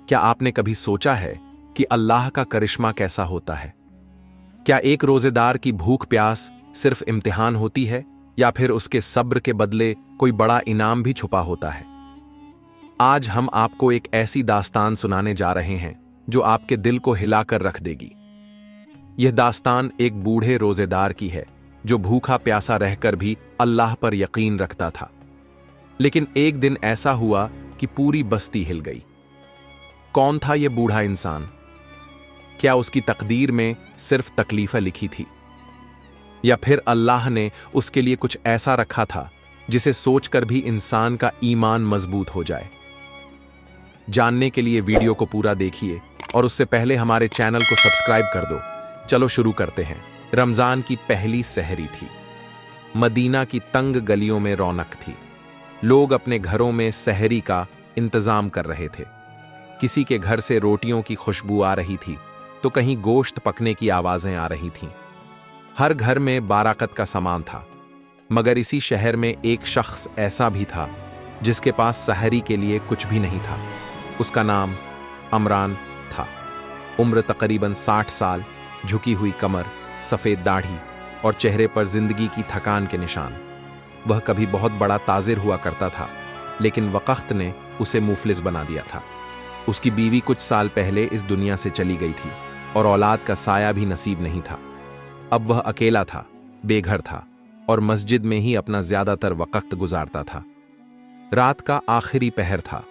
क्या आपने कभी सोचा है कि अल्लाह का करिश्मा कैसा होता है? क्या एक रोजेदार की भूख प्यास सिर्फ इम्तिहान होती है या फिर उसके सब्र के बदले कोई बड़ा इनाम भी छुपा होता है? आज हम आपको एक ऐसी दास्तान सुनाने जा रहे हैं जो आपके दिल को हिलाकर रख देगी। यह दास्तान एक बूढ़े रोजेदार की है जो भूखा प्यासा रहकर भी अल्लाह पर यकीन रखता था। लेकिन एक दिन ऐसा हुआ कि पूरी बस्ती हिल गई। कौन था यह बूढ़ा इंसान? क्या उसकी तकदीर में सिर्फ तकलीफें लिखी थी, या फिर अल्लाह ने उसके लिए कुछ ऐसा रखा था जिसे सोचकर भी इंसान का ईमान मजबूत हो जाए? जानने के लिए वीडियो को पूरा देखिए और उससे पहले हमारे चैनल को सब्सक्राइब कर दो। चलो शुरू करते हैं। रमजान की पहली सहरी थी। मदीना की तंग गलियों में रौनक थी। लोग अपने घरों में सहरी का इंतजाम कर रहे थे। किसी के घर से रोटियों की खुशबू आ रही थी तो कहीं गोश्त पकने की आवाजें आ रही थीं। हर घर में बाराकत का सामान था, मगर इसी शहर में एक शख्स ऐसा भी था जिसके पास सहरी के लिए कुछ भी नहीं था। उसका नाम अमरान था। उम्र तकरीबन 60 साल, झुकी हुई कमर, सफेद दाढ़ी और चेहरे पर जिंदगी की थकान के निशान। वह कभी बहुत बड़ा ताजिर हुआ करता था, लेकिन वक्त ने उसे मुफलिस बना दिया था। उसकी बीवी कुछ साल पहले इस दुनिया से चली गई थी और औलाद का साया भी नसीब नहीं था। अब वह अकेला था, बेघर था और मस्जिद में ही अपना ज्यादातर वक्त गुजारता था। रात का आखिरी पहर था।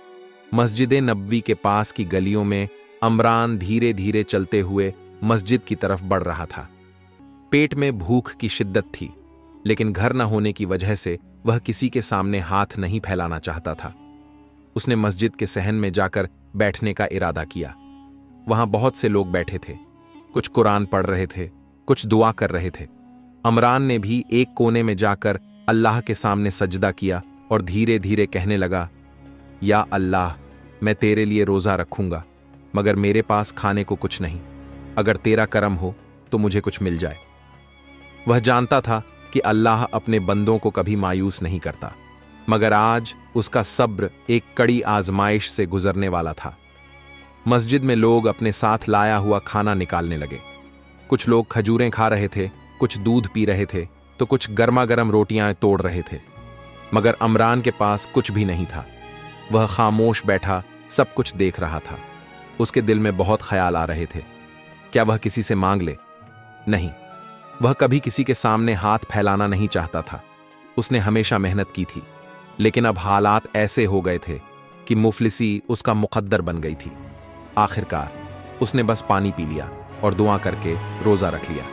मस्जिद नबवी के पास की गलियों में अमरान धीरे धीरे चलते हुए मस्जिद की तरफ बढ़ रहा था। पेट में भूख की शिद्दत थी, लेकिन घर न होने की वजह से वह किसी के सामने हाथ नहीं फैलाना चाहता था। उसने मस्जिद के सहन में जाकर बैठने का इरादा किया। वहां बहुत से लोग बैठे थे। कुछ कुरान पढ़ रहे थे, कुछ दुआ कर रहे थे। अमरान ने भी एक कोने में जाकर अल्लाह के सामने सजदा किया और धीरे धीरे कहने लगा, या अल्लाह, मैं तेरे लिए रोजा रखूंगा, मगर मेरे पास खाने को कुछ नहीं। अगर तेरा करम हो तो मुझे कुछ मिल जाए। वह जानता था कि अल्लाह अपने बंदों को कभी मायूस नहीं करता, मगर आज उसका सब्र एक कड़ी आजमाइश से गुजरने वाला था। मस्जिद में लोग अपने साथ लाया हुआ खाना निकालने लगे। कुछ लोग खजूरें खा रहे थे, कुछ दूध पी रहे थे, तो कुछ गर्मा गर्म रोटियां तोड़ रहे थे। मगर अमरान के पास कुछ भी नहीं था। वह खामोश बैठा सब कुछ देख रहा था। उसके दिल में बहुत ख्याल आ रहे थे। क्या वह किसी से मांग ले? नहीं, वह कभी किसी के सामने हाथ फैलाना नहीं चाहता था। उसने हमेशा मेहनत की थी, लेकिन अब हालात ऐसे हो गए थे कि मुफलिसी उसका मुकद्दर बन गई थी। आखिरकार उसने बस पानी पी लिया और दुआ करके रोजा रख लिया।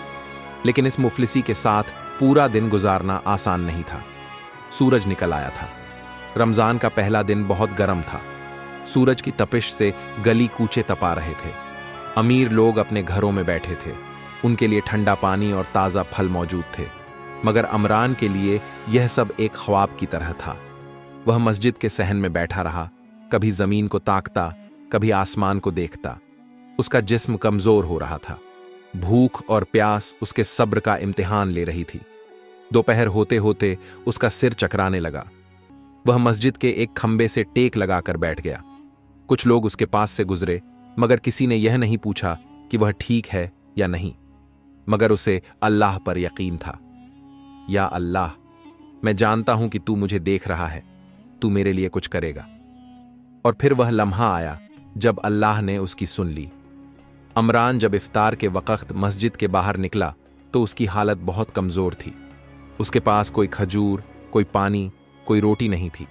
लेकिन इस मुफलिसी के साथ पूरा दिन गुजारना आसान नहीं था। सूरज निकल आया था। रमजान का पहला दिन बहुत गर्म था। सूरज की तपिश से गली कूचे तपा रहे थे। अमीर लोग अपने घरों में बैठे थे। उनके लिए ठंडा पानी और ताज़ा फल मौजूद थे, मगर अमरान के लिए यह सब एक ख्वाब की तरह था। वह मस्जिद के सहन में बैठा रहा, कभी जमीन को ताकता, कभी आसमान को देखता। उसका जिस्म कमजोर हो रहा था। भूख और प्यास उसके सब्र का इम्तिहान ले रही थी। दोपहर होते होते उसका सिर चकराने लगा। वह मस्जिद के एक खंबे से टेक लगाकर बैठ गया। कुछ लोग उसके पास से गुजरे, मगर किसी ने यह नहीं पूछा कि वह ठीक है या नहीं। मगर उसे अल्लाह पर यकीन था। या अल्लाह, मैं जानता हूं कि तू मुझे देख रहा है, तू मेरे लिए कुछ करेगा। और फिर वह लम्हा आया जब अल्लाह ने उसकी सुन ली। अमरान जब इफ्तार के वक्त मस्जिद के बाहर निकला तो उसकी हालत बहुत कमजोर थी। उसके पास कोई खजूर, कोई पानी, कोई रोटी नहीं थी,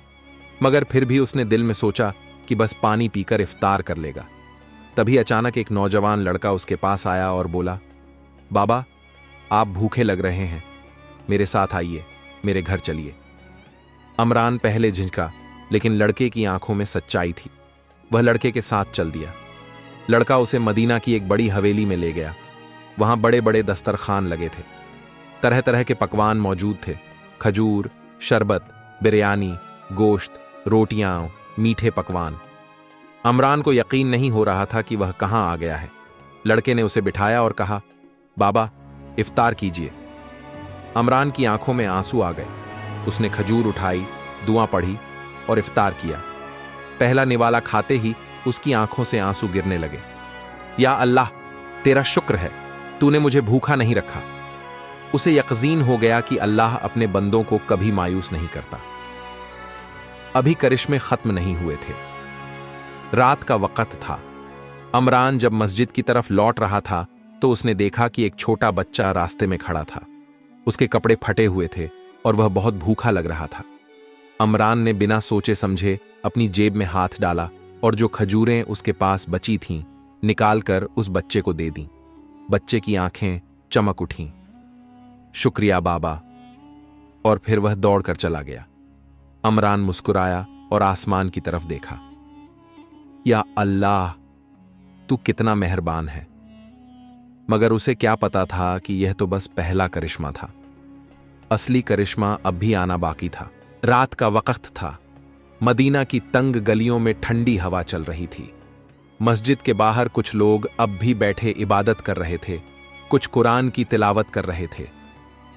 मगर फिर भी उसने दिल में सोचा कि बस पानी पीकर इफ्तार कर लेगा। तभी अचानक एक नौजवान लड़का उसके पास आया और बोला, बाबा, आप भूखे लग रहे हैं, मेरे साथ आइए, मेरे घर चलिए। अमरान पहले झिझका, लेकिन लड़के की आंखों में सच्चाई थी। वह लड़के के साथ चल दिया। लड़का उसे मदीना की एक बड़ी हवेली में ले गया। वहां बड़े बड़े दस्तरखान लगे थे। तरह तरह के पकवान मौजूद थे। खजूर, शरबत, बिरयानी, गोश्त, रोटियां, मीठे पकवान। अमरान को यकीन नहीं हो रहा था कि वह कहां आ गया है। लड़के ने उसे बिठाया और कहा, बाबा, इफ्तार कीजिए। अमरान की आंखों में आंसू आ गए। उसने खजूर उठाई, दुआ पढ़ी और इफ्तार किया। पहला निवाला खाते ही उसकी आंखों से आंसू गिरने लगे। या अल्लाह, तेरा शुक्र है, तूने मुझे भूखा नहीं रखा। उसे यकीन हो गया कि अल्लाह अपने बंदों को कभी मायूस नहीं करता। अभी करिश्मे खत्म नहीं हुए थे। रात का वक्त था। अमरान जब मस्जिद की तरफ लौट रहा था तो उसने देखा कि एक छोटा बच्चा रास्ते में खड़ा था। उसके कपड़े फटे हुए थे और वह बहुत भूखा लग रहा था। अमरान ने बिना सोचे समझे अपनी जेब में हाथ डाला और जो खजूरें उसके पास बची थीं निकालकर उस बच्चे को दे दी। बच्चे की आंखें चमक उठीं। शुक्रिया बाबा। और फिर वह दौड़कर चला गया। अमरान मुस्कुराया और आसमान की तरफ देखा। या अल्लाह, तू कितना मेहरबान है। मगर उसे क्या पता था कि यह तो बस पहला करिश्मा था। असली करिश्मा अब भी आना बाकी था। रात का वक्त था। मदीना की तंग गलियों में ठंडी हवा चल रही थी। मस्जिद के बाहर कुछ लोग अब भी बैठे इबादत कर रहे थे, कुछ कुरान की तिलावत कर रहे थे।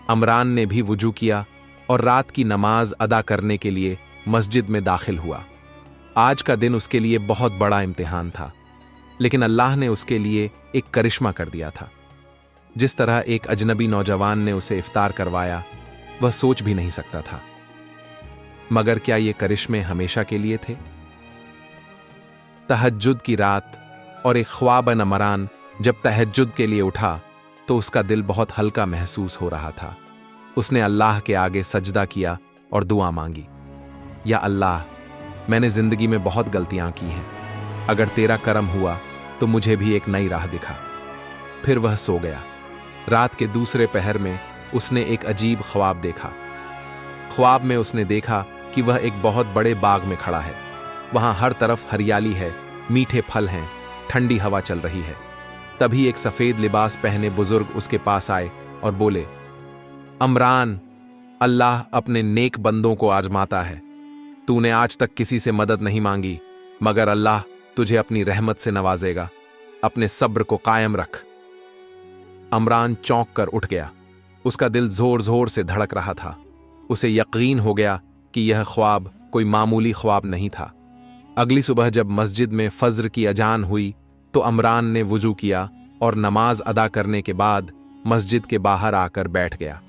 अमरान ने भी वुजू किया और रात की नमाज अदा करने के लिए मस्जिद में दाखिल हुआ। आज का दिन उसके लिए बहुत बड़ा इम्तिहान था, लेकिन अल्लाह ने उसके लिए एक करिश्मा कर दिया था। जिस तरह एक अजनबी नौजवान ने उसे इफ्तार करवाया, वह सोच भी नहीं सकता था। मगर क्या ये करिश्मे हमेशा के लिए थे? तहज्जुद की रात और एक ख्वाब अमरान जब तहज्जुद के लिए उठा तो उसका दिल बहुत हल्का महसूस हो रहा था। उसने अल्लाह के आगे सजदा किया और दुआ मांगी। या अल्लाह, मैंने जिंदगी में बहुत गलतियां की हैं। अगर तेरा करम हुआ तो मुझे भी एक नई राह दिखा। फिर वह सो गया। रात के दूसरे पहर में उसने एक अजीब ख्वाब देखा। ख्वाब में उसने देखा कि वह एक बहुत बड़े बाग में खड़ा है। वहां हर तरफ हरियाली है, मीठे फल हैं, ठंडी हवा चल रही है। तभी एक सफेद लिबास पहने बुजुर्ग उसके पास आए और बोले, अमरान, अल्लाह अपने नेक बंदों को आजमाता है। तूने आज तक किसी से मदद नहीं मांगी, मगर अल्लाह तुझे अपनी रहमत से नवाजेगा। अपने सब्र को कायम रख। अमरान चौंक कर उठ गया। उसका दिल जोर जोर से धड़क रहा था। उसे यकीन हो गया कि यह ख्वाब कोई मामूली ख्वाब नहीं था। अगली सुबह जब मस्जिद में फज्र की अजान हुई तो अमरान ने वुजू किया और नमाज अदा करने के बाद मस्जिद के बाहर आकर बैठ गया।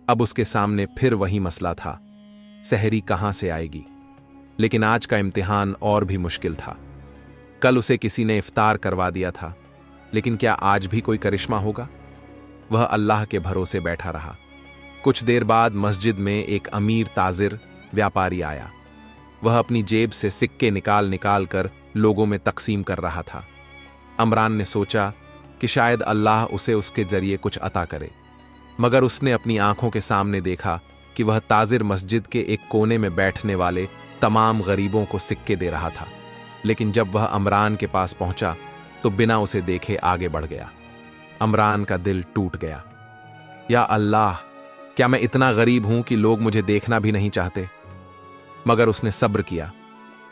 अब उसके सामने फिर वही मसला था, सहरी कहां से आएगी। लेकिन आज का इम्तिहान और भी मुश्किल था। कल उसे किसी ने इफ्तार करवा दिया था, लेकिन क्या आज भी कोई करिश्मा होगा? वह अल्लाह के भरोसे बैठा रहा। कुछ देर बाद मस्जिद में एक अमीर ताजिर व्यापारी आया। वह अपनी जेब से सिक्के निकाल निकाल कर लोगों में तकसीम कर रहा था। अमरान ने सोचा कि शायद अल्लाह उसे उसके जरिए कुछ अता करे, मगर उसने अपनी आंखों के सामने देखा कि वह ताजिर मस्जिद के एक कोने में बैठने वाले तमाम गरीबों को सिक्के दे रहा था। लेकिन जब वह अमरान के पास पहुंचा तो बिना उसे देखे आगे बढ़ गया। अमरान का दिल टूट गया। या अल्लाह, क्या मैं इतना गरीब हूं कि लोग मुझे देखना भी नहीं चाहते? मगर उसने सब्र किया।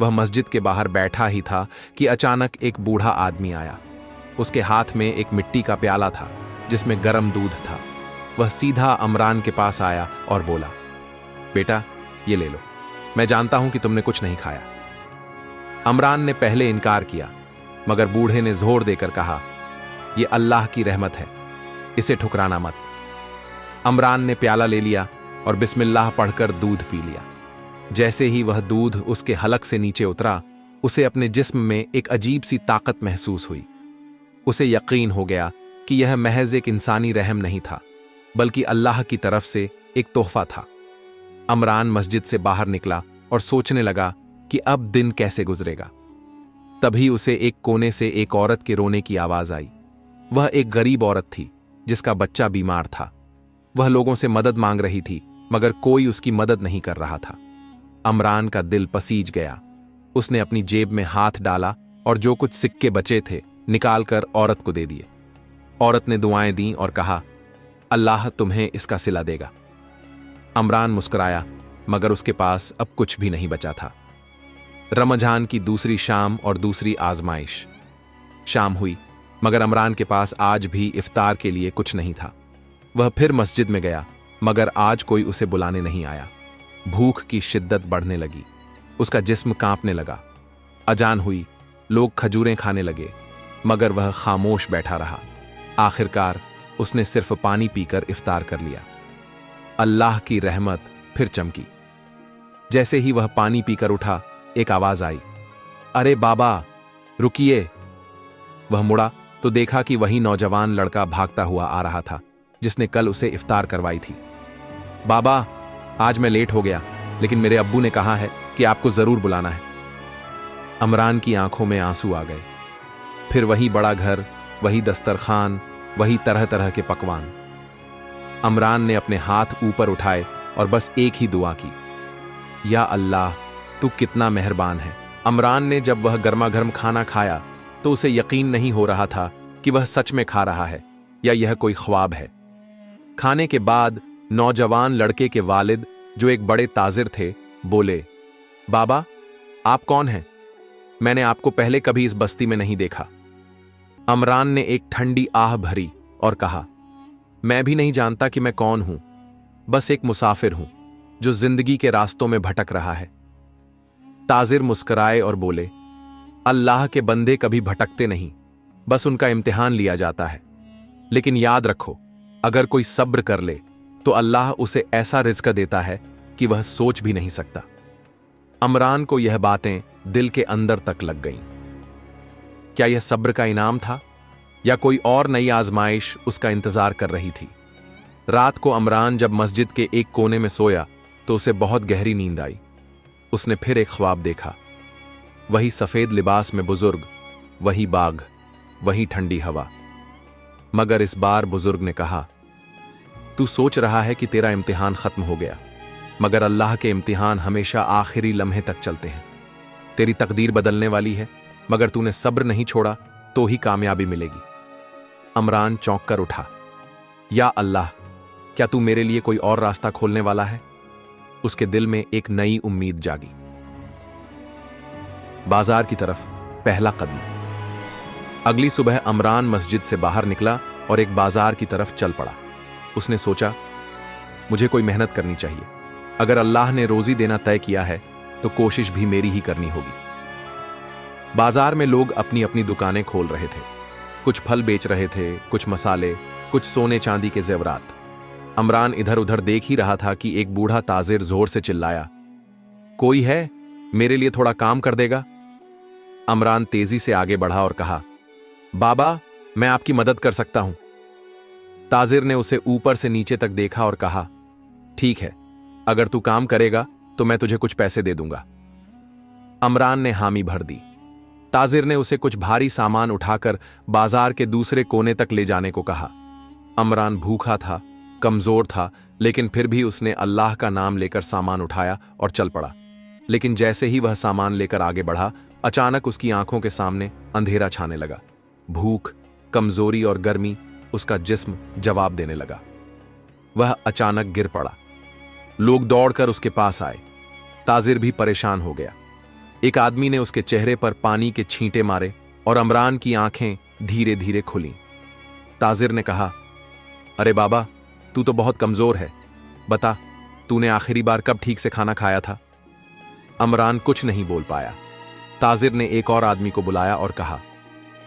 वह मस्जिद के बाहर बैठा ही था कि अचानक एक बूढ़ा आदमी आया। उसके हाथ में एक मिट्टी का प्याला था जिसमें गर्म दूध था। वह सीधा अमरान के पास आया और बोला, बेटा, ये ले लो। मैं जानता हूं कि तुमने कुछ नहीं खाया। अमरान ने पहले इनकार किया, मगर बूढ़े ने जोर देकर कहा, यह अल्लाह की रहमत है, इसे ठुकराना मत। अमरान ने प्याला ले लिया और बिस्मिल्लाह पढ़कर दूध पी लिया। जैसे ही वह दूध उसके हलक से नीचे उतरा, उसे अपने जिस्म में एक अजीब सी ताकत महसूस हुई। उसे यकीन हो गया कि यह महज एक इंसानी रहम नहीं था, बल्कि अल्लाह की तरफ से एक तोहफा था। अमरान मस्जिद से बाहर निकला और सोचने लगा कि अब दिन कैसे गुजरेगा। तभी उसे एक कोने से एक औरत के रोने की आवाज आई। वह एक गरीब औरत थी जिसका बच्चा बीमार था। वह लोगों से मदद मांग रही थी, मगर कोई उसकी मदद नहीं कर रहा था। अमरान का दिल पसीज गया। उसने अपनी जेब में हाथ डाला और जो कुछ सिक्के बचे थे निकालकर औरत को दे दिए। औरत ने दुआएं दी और कहा, अल्लाह तुम्हें इसका सिला देगा। अमरान मुस्कुराया, मगर उसके पास अब कुछ भी नहीं बचा था। रमजान की दूसरी शाम और दूसरी आजमाइश। शाम हुई, मगर अमरान के पास आज भी इफ्तार के लिए कुछ नहीं था। वह फिर मस्जिद में गया, मगर आज कोई उसे बुलाने नहीं आया। भूख की शिद्दत बढ़ने लगी। उसका जिस्म कांपने लगा। अजान हुई, लोग खजूरें खाने लगे, मगर वह खामोश बैठा रहा। आखिरकार उसने सिर्फ पानी पीकर इफ्तार कर लिया। अल्लाह की रहमत फिर चमकी। जैसे ही वह पानी पीकर उठा, एक आवाज आई, अरे बाबा, रुकिए। वह मुड़ा तो देखा कि वही नौजवान लड़का भागता हुआ आ रहा था जिसने कल उसे इफ्तार करवाई थी। बाबा, आज मैं लेट हो गया, लेकिन मेरे अब्बू ने कहा है कि आपको जरूर बुलाना है। अमरान की आंखों में आंसू आ गए। फिर वही बड़ा घर, वही दस्तरखान, वही तरह तरह के पकवान। अमरान ने अपने हाथ ऊपर उठाए और बस एक ही दुआ की, या अल्लाह, तू कितना मेहरबान है। अमरान ने जब वह गर्मा गर्म खाना खाया तो उसे यकीन नहीं हो रहा था कि वह सच में खा रहा है या यह कोई ख्वाब है। खाने के बाद नौजवान लड़के के वालिद, जो एक बड़े ताजिर थे, बोले, बाबा, आप कौन हैं? मैंने आपको पहले कभी इस बस्ती में नहीं देखा। अमरान ने एक ठंडी आह भरी और कहा, मैं भी नहीं जानता कि मैं कौन हूं, बस एक मुसाफिर हूं जो जिंदगी के रास्तों में भटक रहा है। ताजिर मुस्कुराए और बोले, अल्लाह के बंदे कभी भटकते नहीं, बस उनका इम्तिहान लिया जाता है। लेकिन याद रखो, अगर कोई सब्र कर ले तो अल्लाह उसे ऐसा रिज़्क देता है कि वह सोच भी नहीं सकता। अमरान को यह बातें दिल के अंदर तक लग गईं। क्या यह सब्र का इनाम था या कोई और नई आजमाइश उसका इंतजार कर रही थी? रात को अमरान जब मस्जिद के एक कोने में सोया तो उसे बहुत गहरी नींद आई। उसने फिर एक ख्वाब देखा। वही सफेद लिबास में बुजुर्ग, वही बाग, वही ठंडी हवा। मगर इस बार बुजुर्ग ने कहा, तू सोच रहा है कि तेरा इम्तिहान खत्म हो गया, मगर अल्लाह के इम्तिहान हमेशा आखिरी लम्हे तक चलते हैं। तेरी तकदीर बदलने वाली है, मगर तूने सब्र नहीं छोड़ा तो ही कामयाबी मिलेगी। अमरान चौंक कर उठा। या अल्लाह, क्या तू मेरे लिए कोई और रास्ता खोलने वाला है? उसके दिल में एक नई उम्मीद जागी। बाजार की तरफ पहला कदम। अगली सुबह अमरान मस्जिद से बाहर निकला और एक बाजार की तरफ चल पड़ा। उसने सोचा, मुझे कोई मेहनत करनी चाहिए। अगर अल्लाह ने रोजी देना तय किया है तो कोशिश भी मेरी ही करनी होगी। बाजार में लोग अपनी अपनी दुकानें खोल रहे थे। कुछ फल बेच रहे थे, कुछ मसाले, कुछ सोने चांदी के जेवरात। अमरान इधर उधर देख ही रहा था कि एक बूढ़ा ताजिर जोर से चिल्लाया, कोई है, मेरे लिए थोड़ा काम कर देगा? अमरान तेजी से आगे बढ़ा और कहा, बाबा, मैं आपकी मदद कर सकता हूं। ताजिर ने उसे ऊपर से नीचे तक देखा और कहा, ठीक है, अगर तू काम करेगा तो मैं तुझे कुछ पैसे दे दूंगा। अमरान ने हामी भर दी। ताजिर ने उसे कुछ भारी सामान उठाकर बाजार के दूसरे कोने तक ले जाने को कहा। अमरान भूखा था, कमजोर था, लेकिन फिर भी उसने अल्लाह का नाम लेकर सामान उठाया और चल पड़ा। लेकिन जैसे ही वह सामान लेकर आगे बढ़ा, अचानक उसकी आंखों के सामने अंधेरा छाने लगा। भूख, कमजोरी और गर्मी उसका जिस्म जवाब देने लगा। वह अचानक गिर पड़ा। लोग दौड़कर उसके पास आए। ताजिर भी परेशान हो गया। एक आदमी ने उसके चेहरे पर पानी के छींटे मारे और अमरान की आंखें धीरे धीरे खुलीं। ताजिर ने कहा, अरे बाबा, तू तो बहुत कमजोर है, बता, तूने आखिरी बार कब ठीक से खाना खाया था? अमरान कुछ नहीं बोल पाया। ताजिर ने एक और आदमी को बुलाया और कहा,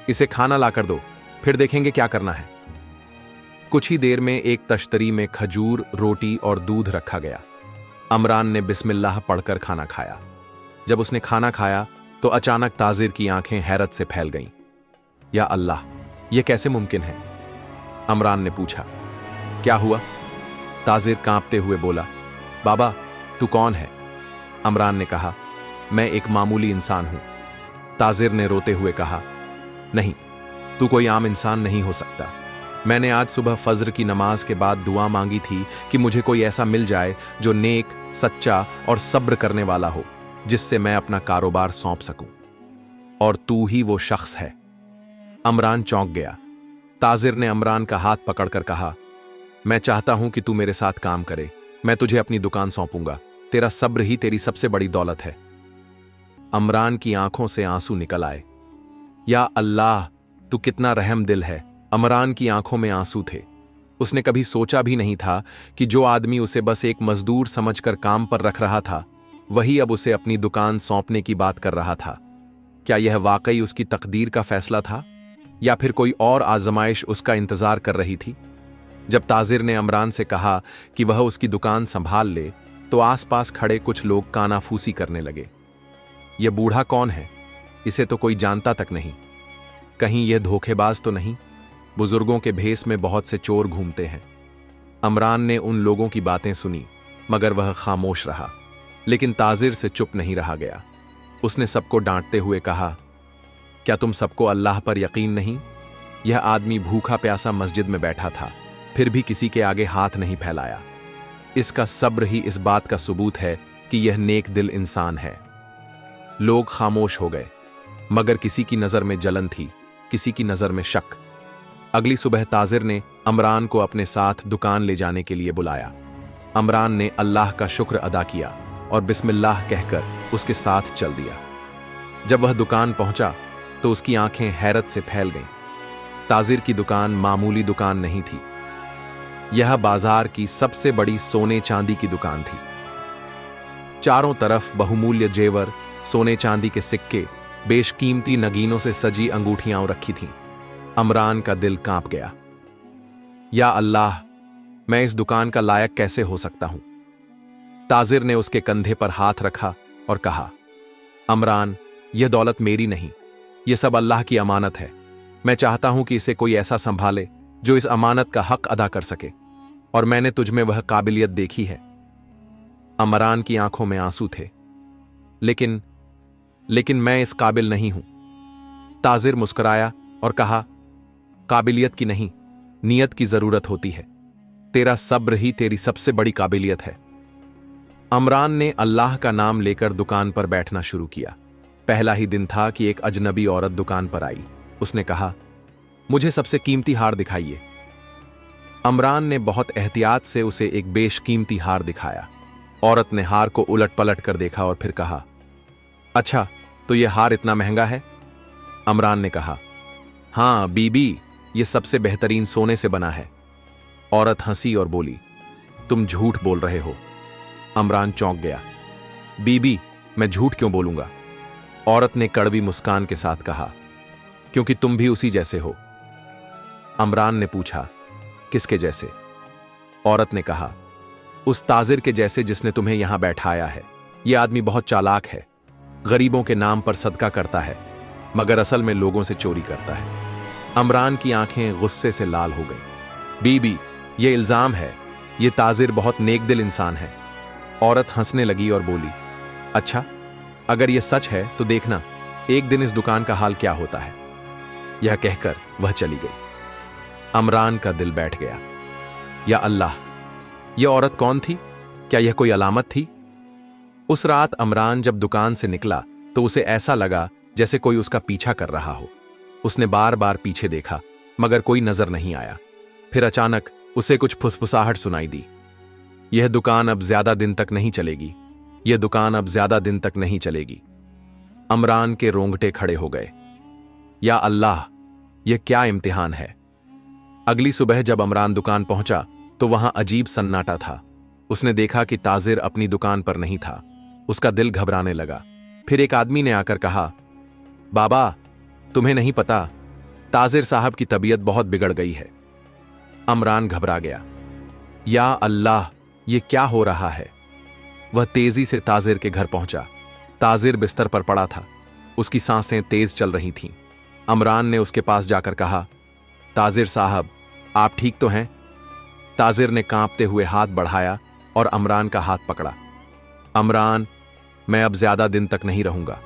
इसे खाना लाकर दो, फिर देखेंगे क्या करना है। कुछ ही देर में एक तश्तरी में खजूर, रोटी और दूध रखा गया। अमरान ने बिस्मिल्लाह पढ़कर खाना खाया। जब उसने खाना खाया तो अचानक ताजिर की आंखें हैरत से फैल गईं। या अल्लाह, यह कैसे मुमकिन है? अमरान ने पूछा। क्या हुआ? ताजिर कांपते हुए बोला, बाबा, तू कौन है? अमरान ने कहा, मैं एक मामूली इंसान हूं। ताजिर ने रोते हुए कहा, नहीं, तू कोई आम इंसान नहीं हो सकता। मैंने आज सुबह फज्र की नमाज के बाद दुआ मांगी थी कि मुझे कोई ऐसा मिल जाए जो नेक, सच्चा और सब्र करने वाला हो, जिससे मैं अपना कारोबार सौंप सकूं। और तू ही वो शख्स है। अमरान चौंक गया। ताजिर ने अमरान का हाथ पकड़कर कहा, मैं चाहता हूं कि तू मेरे साथ काम करे। मैं तुझे अपनी दुकान सौंपूंगा। तेरा सब्र ही तेरी सबसे बड़ी दौलत है। अमरान की आंखों से आंसू निकल आए। या अल्लाह, तू कितना रहम दिल है। अमरान की आंखों में आंसू थे। उसने कभी सोचा भी नहीं था कि जो आदमी उसे बस एक मजदूर समझकर काम पर रख रहा था, वही अब उसे अपनी दुकान सौंपने की बात कर रहा था। क्या यह वाकई उसकी तकदीर का फैसला था या फिर कोई और आजमाइश उसका इंतजार कर रही थी? जब ताजिर ने अमरान से कहा कि वह उसकी दुकान संभाल ले, तो आसपास खड़े कुछ लोग कानाफूसी करने लगे। यह बूढ़ा कौन है? इसे तो कोई जानता तक नहीं। कहीं यह धोखेबाज तो नहीं? बुजुर्गों के भेस में बहुत से चोर घूमते हैं। अमरान ने उन लोगों की बातें सुनी, मगर वह खामोश रहा। लेकिन ताजिर से चुप नहीं रहा गया। उसने सबको डांटते हुए कहा, क्या तुम सबको अल्लाह पर यकीन नहीं? यह आदमी भूखा प्यासा मस्जिद में बैठा था, फिर भी किसी के आगे हाथ नहीं फैलाया। इसका सब्र ही इस बात का सबूत है कि यह नेक दिल इंसान है। लोग खामोश हो गए, मगर किसी की नजर में जलन थी, किसी की नजर में शक। अगली सुबह ताजिर ने अमरान को अपने साथ दुकान ले जाने के लिए बुलाया। अमरान ने अल्लाह का शुक्र अदा किया और बिस्मिल्लाह कहकर उसके साथ चल दिया। जब वह दुकान पहुंचा तो उसकी आंखें हैरत से फैल गईं। ताजिर की दुकान मामूली दुकान नहीं थी। यह बाजार की सबसे बड़ी सोने चांदी की दुकान थी। चारों तरफ बहुमूल्य जेवर, सोने चांदी के सिक्के, बेशकीमती नगीनों से सजी अंगूठियां रखी थीं। अमरान का दिल कांप गया। या अल्लाह, मैं इस दुकान का लायक कैसे हो सकता हूं? ताजिर ने उसके कंधे पर हाथ रखा और कहा, अमरान, यह दौलत मेरी नहीं, यह सब अल्लाह की अमानत है। मैं चाहता हूं कि इसे कोई ऐसा संभाले जो इस अमानत का हक अदा कर सके, और मैंने तुझमें वह काबिलियत देखी है। अमरान की आंखों में आंसू थे। लेकिन मैं इस काबिल नहीं हूं। ताजिर मुस्कुराया और कहा, काबिलियत की नहीं, नियत की जरूरत होती है। तेरा सब्र ही तेरी सबसे बड़ी काबिलियत है। अमरान ने अल्लाह का नाम लेकर दुकान पर बैठना शुरू किया। पहला ही दिन था कि एक अजनबी औरत दुकान पर आई। उसने कहा, मुझे सबसे कीमती हार दिखाइए। अमरान ने बहुत एहतियात से उसे एक बेशकीमती हार दिखाया। औरत ने हार को उलट पलट कर देखा और फिर कहा, अच्छा, तो यह हार इतना महंगा है? अमरान ने कहा, हां बीबी, यह सबसे बेहतरीन सोने से बना है। औरत हंसी और बोली, तुम झूठ बोल रहे हो। अमरान चौंक गया। बीबी, मैं झूठ क्यों बोलूंगा? औरत ने कड़वी मुस्कान के साथ कहा, क्योंकि तुम भी उसी जैसे हो। अमरान ने पूछा, किसके जैसे? औरत ने कहा, उस ताजिर के जैसे जिसने तुम्हें यहां बैठाया है। यह आदमी बहुत चालाक है। गरीबों के नाम पर सदका करता है, मगर असल में लोगों से चोरी करता है। अमरान की आंखें गुस्से से लाल हो गईं। बीबी, यह इल्जाम है। यह ताजिर बहुत नेक दिल इंसान है। औरत हंसने लगी और बोली, अच्छा, अगर यह सच है तो देखना एक दिन इस दुकान का हाल क्या होता है। यह कहकर वह चली गई। अमरान का दिल बैठ गया। या अल्लाह, यह औरत कौन थी? क्या यह कोई अलामत थी? उस रात अमरान जब दुकान से निकला तो उसे ऐसा लगा जैसे कोई उसका पीछा कर रहा हो। उसने बार बार पीछे देखा, मगर कोई नजर नहीं आया। फिर अचानक उसे कुछ फुसफुसाहट सुनाई दी। यह दुकान अब ज्यादा दिन तक नहीं चलेगी। यह दुकान अब ज्यादा दिन तक नहीं चलेगी। अमरान के रोंगटे खड़े हो गए। या अल्लाह, यह क्या इम्तिहान है? अगली सुबह जब अमरान दुकान पहुंचा तो वहां अजीब सन्नाटा था। उसने देखा कि ताजिर अपनी दुकान पर नहीं था। उसका दिल घबराने लगा। फिर एक आदमी ने आकर कहा, बाबा, तुम्हें नहीं पता, ताजिर साहब की तबीयत बहुत बिगड़ गई है। अमरान घबरा गया। या अल्लाह, यह क्या हो रहा है? वह तेजी से ताजिर के घर पहुंचा। ताजिर बिस्तर पर पड़ा था। उसकी सांसें तेज चल रही थीं। अमरान ने उसके पास जाकर कहा, ताजिर साहब, आप ठीक तो हैं? ताजिर ने कांपते हुए हाथ बढ़ाया और अमरान का हाथ पकड़ा। अमरान, मैं अब ज्यादा दिन तक नहीं रहूंगा।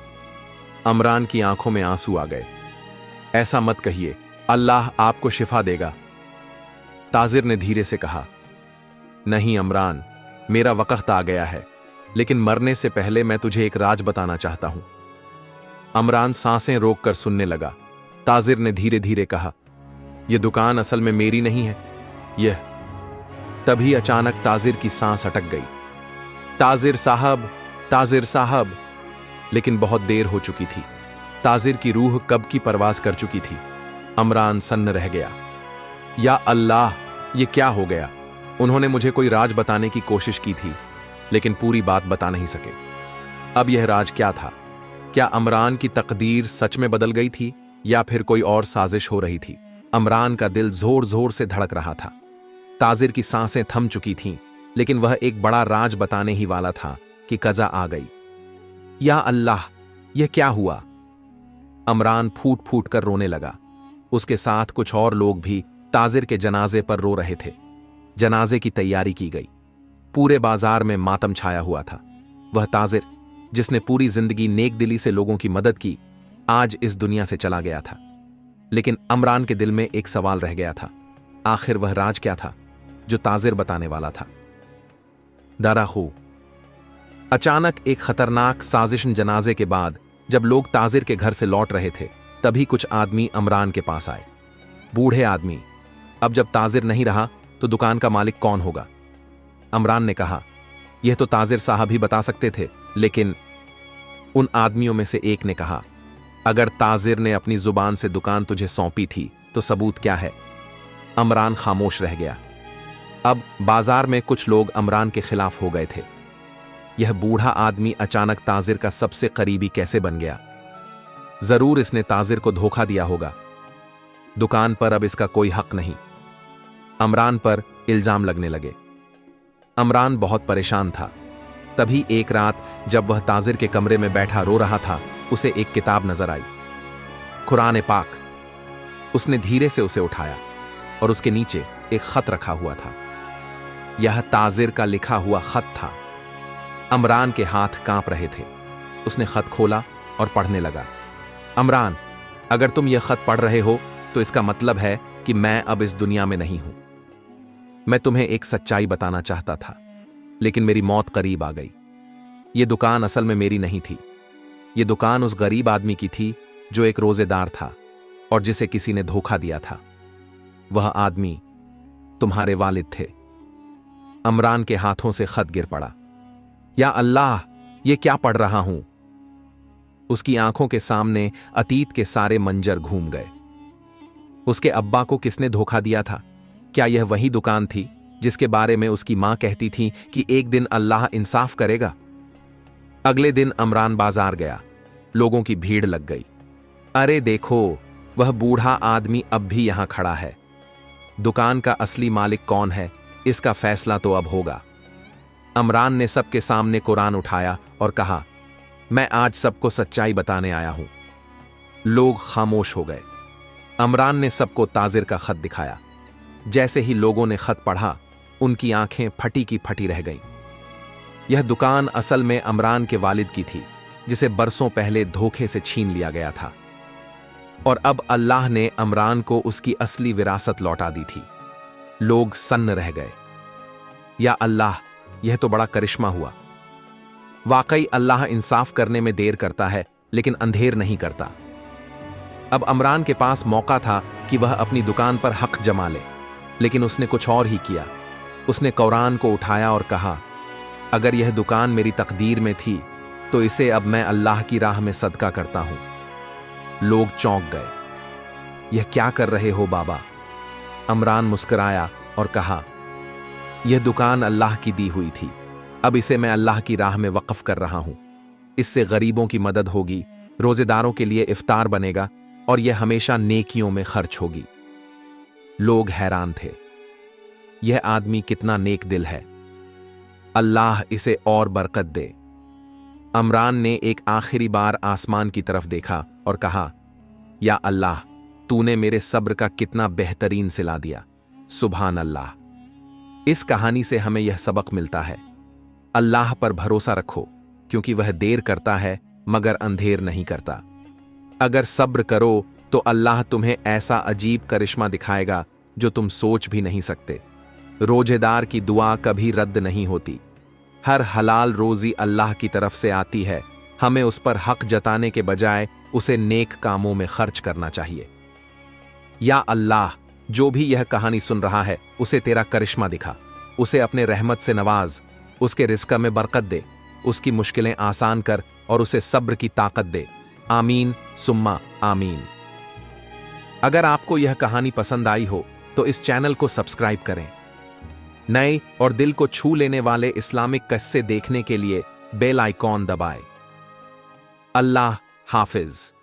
अमरान की आंखों में आंसू आ गए। ऐसा मत कहिए, अल्लाह आपको शिफा देगा। ताजिर ने धीरे से कहा, नहीं अमरान, मेरा वक्त आ गया है, लेकिन मरने से पहले मैं तुझे एक राज बताना चाहता हूं। अमरान सांसें रोककर सुनने लगा। ताजिर ने धीरे धीरे कहा, यह दुकान असल में मेरी नहीं है। यह तभी अचानक ताजिर की सांस अटक गई। ताजिर साहब, ताजिर साहब। लेकिन बहुत देर हो चुकी थी। ताजिर की रूह कब की परवाज कर चुकी थी। अमरान सन्न रह गया। या अल्लाह, ये क्या हो गया? उन्होंने मुझे कोई राज बताने की कोशिश की थी, लेकिन पूरी बात बता नहीं सके। अब यह राज क्या था? क्या अमरान की तकदीर सच में बदल गई थी या फिर कोई और साजिश हो रही थी? अमरान का दिल जोर जोर से धड़क रहा था। ताजिर की सांसें थम चुकी थीं, लेकिन वह एक बड़ा राज बताने ही वाला था कि कज़ा आ गई। या अल्लाह, यह क्या हुआ? अमरान फूट फूट कर रोने लगा। उसके साथ कुछ और लोग भी ताजिर के जनाजे पर रो रहे थे। जनाजे की तैयारी की गई। पूरे बाजार में मातम छाया हुआ था। वह ताजिर, जिसने पूरी जिंदगी नेकदिली से लोगों की मदद की, आज इस दुनिया से चला गया था। लेकिन अमरान के दिल में एक सवाल रह गया था। आखिर वह राज क्या था जो ताजिर बताने वाला था? दराखू। अचानक एक खतरनाक साजिश जनाजे के बाद जब लोग ताजिर के घर से लौट रहे थे, तभी कुछ आदमी अमरान के पास आए। बूढ़े आदमी। अब जब ताजिर नहीं रहा तो दुकान का मालिक कौन होगा? अमरान ने कहा, यह तो ताजिर साहब ही बता सकते थे। लेकिन उन आदमियों में से एक ने कहा, अगर ताजिर ने अपनी जुबान से दुकान तुझे सौंपी थी तो सबूत क्या है? अमरान खामोश रह गया। अब बाजार में कुछ लोग अमरान के खिलाफ हो गए थे। यह बूढ़ा आदमी अचानक ताजिर का सबसे करीबी कैसे बन गया? जरूर इसने ताजिर को धोखा दिया होगा। दुकान पर अब इसका कोई हक नहीं। अमरान पर इल्जाम लगने लगे। अमरान बहुत परेशान था। तभी एक रात जब वह ताजिर के कमरे में बैठा रो रहा था, उसे एक किताब नजर आई, कुरान पाक। उसने धीरे से उसे उठाया और उसके नीचे एक खत रखा हुआ था। यह ताजिर का लिखा हुआ खत था। अमरान के हाथ कांप रहे थे। उसने खत खोला और पढ़ने लगा। अमरान, अगर तुम यह खत पढ़ रहे हो तो इसका मतलब है कि मैं अब इस दुनिया में नहीं हूं। मैं तुम्हें एक सच्चाई बताना चाहता था, लेकिन मेरी मौत करीब आ गई। यह दुकान असल में मेरी नहीं थी। यह दुकान उस गरीब आदमी की थी जो एक रोजेदार था और जिसे किसी ने धोखा दिया था। वह आदमी तुम्हारे वालिद थे। अमरान के हाथों से खत गिर पड़ा। या अल्लाह, ये क्या पढ़ रहा हूं? उसकी आंखों के सामने अतीत के सारे मंजर घूम गए। उसके अब्बा को किसने धोखा दिया था? क्या यह वही दुकान थी जिसके बारे में उसकी मां कहती थी कि एक दिन अल्लाह इंसाफ करेगा? अगले दिन अमरान बाजार गया। लोगों की भीड़ लग गई। अरे देखो, वह बूढ़ा आदमी अब भी यहां खड़ा है। दुकान का असली मालिक कौन है, इसका फैसला तो अब होगा। अमरान ने सबके सामने कुरान उठाया और कहा, मैं आज सबको सच्चाई बताने आया हूं। लोग खामोश हो गए। अमरान ने सबको ताजिर का खत दिखाया। जैसे ही लोगों ने खत पढ़ा, उनकी आंखें फटी की फटी रह गईं। यह दुकान असल में अमरान के वालिद की थी, जिसे बरसों पहले धोखे से छीन लिया गया था। और अब अल्लाह ने अमरान को उसकी असली विरासत लौटा दी थी। लोग सन्न रह गए। या अल्लाह, यह तो बड़ा करिश्मा हुआ। वाकई अल्लाह इंसाफ करने में देर करता है, लेकिन अंधेर नहीं करता। अब अमरान के पास मौका था कि वह अपनी दुकान पर हक जमा ले, लेकिन उसने कुछ और ही किया। उसने कुरान को उठाया और कहा, अगर यह दुकान मेरी तकदीर में थी तो इसे अब मैं अल्लाह की राह में सदका करता हूं। लोग चौंक गए। यह क्या कर रहे हो बाबा? अमरान मुस्कुराया और कहा, यह दुकान अल्लाह की दी हुई थी। अब इसे मैं अल्लाह की राह में वक्फ कर रहा हूं। इससे गरीबों की मदद होगी, रोजेदारों के लिए इफ्तार बनेगा और यह हमेशा नेकियों में खर्च होगी। लोग हैरान थे। यह आदमी कितना नेक दिल है। अल्लाह इसे और बरकत दे। अमरान ने एक आखिरी बार आसमान की तरफ देखा और कहा, या अल्लाह, तूने मेरे सब्र का कितना बेहतरीन सिला दिया। सुभान अल्लाह। इस कहानी से हमें यह सबक मिलता है, अल्लाह पर भरोसा रखो, क्योंकि वह देर करता है मगर अंधेर नहीं करता। अगर सब्र करो तो अल्लाह तुम्हें ऐसा अजीब करिश्मा दिखाएगा जो तुम सोच भी नहीं सकते। रोजेदार की दुआ कभी रद्द नहीं होती। हर हलाल रोजी अल्लाह की तरफ से आती है। हमें उस पर हक जताने के बजाय उसे नेक कामों में खर्च करना चाहिए। या अल्लाह, जो भी यह कहानी सुन रहा है, उसे तेरा करिश्मा दिखा, उसे अपने रहमत से नवाज, उसके रिज़्क़ में बरकत दे, उसकी मुश्किलें आसान कर और उसे सब्र की ताकत दे। आमीन सुम्मा आमीन। अगर आपको यह कहानी पसंद आई हो तो इस चैनल को सब्सक्राइब करें। नए और दिल को छू लेने वाले इस्लामिक किस्से देखने के लिए बेल आइकॉन दबाएं। अल्लाह हाफिज।